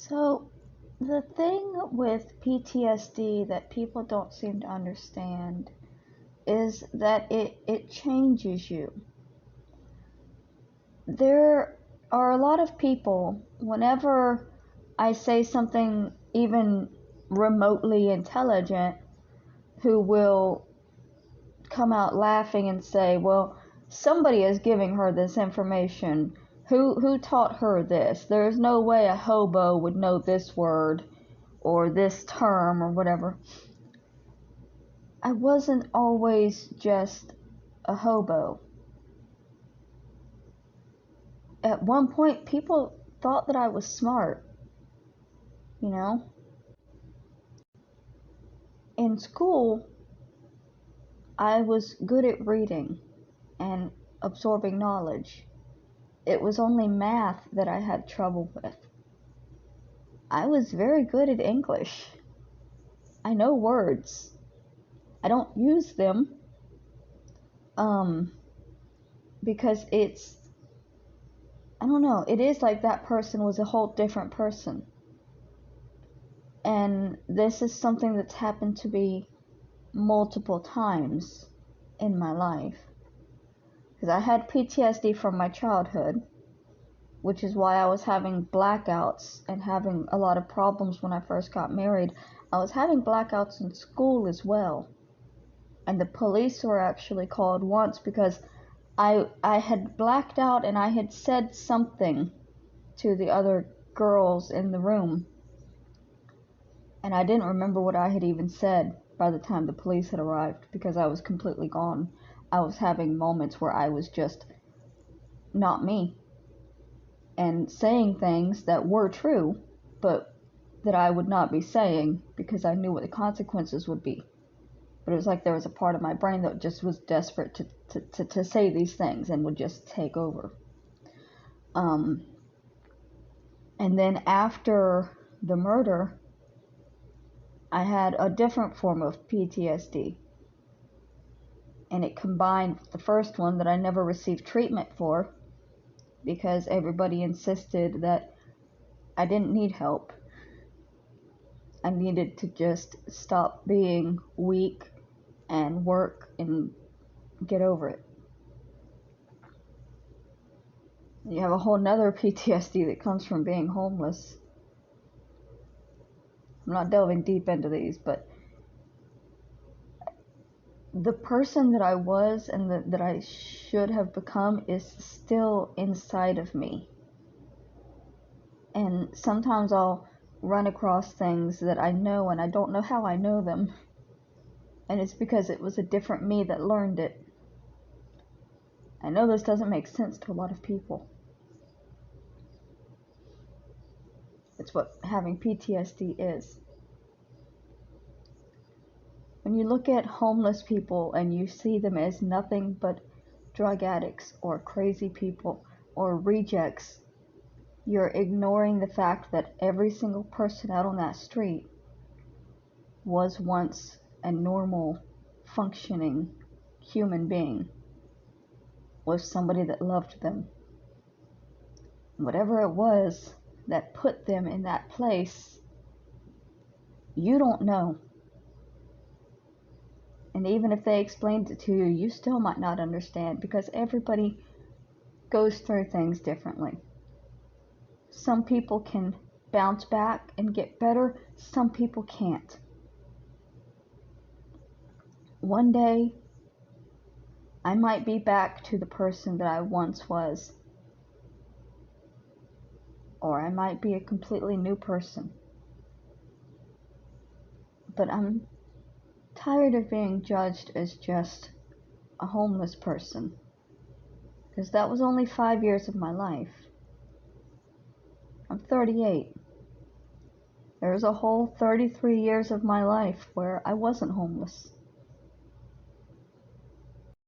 So, the thing with PTSD that people don't seem to understand is that it changes you. There are a lot of people, whenever I say something even remotely intelligent, who will come out laughing and say, well, somebody is giving her this information. Who taught her this? There's no way a hobo would know this word or this term or whatever. I wasn't always just a hobo. At one point, people thought that I was smart, you know? In school, I was good at reading and absorbing knowledge. It was only math that I had trouble with. I was very good at English. I know words. I don't use them because I don't know, it is like that person was a whole different person. And this is something that's happened to me multiple times in my life. Because I had PTSD from my childhood, which is why I was having blackouts and having a lot of problems when I first got married. I was having blackouts in school as well. And the police were actually called once because I had blacked out and I had said something to the other girls in the room. And I didn't remember what I had even said by the time the police had arrived because I was completely gone. I was having moments where I was just not me and saying things that were true, but that I would not be saying because I knew what the consequences would be. But it was like there was a part of my brain that just was desperate to say these things and would just take over. And then after the murder, I had a different form of PTSD. And it combined with the first one that I never received treatment for because everybody insisted that I didn't need help. I needed to just stop being weak and work and get over it. You have a whole nother PTSD that comes from being homeless. I'm not delving deep into these, but the person that I was and that I should have become is still inside of me. And sometimes I'll run across things that I know and I don't know how I know them. And it's because it was a different me that learned it. I know this doesn't make sense to a lot of people. It's what having PTSD is. When you look at homeless people and you see them as nothing but drug addicts or crazy people or rejects, you're ignoring the fact that every single person out on that street was once a normal, functioning human being, was somebody that loved them. Whatever it was that put them in that place, you don't know. And even if they explained it to you, you still might not understand because everybody goes through things differently. Some people can bounce back and get better, some people can't. One day, I might be back to the person that I once was, or I might be a completely new person. But I'm tired of being judged as just a homeless person, because that was only 5 years of my life. I'm 38. There's a whole 33 years of my life where I wasn't homeless.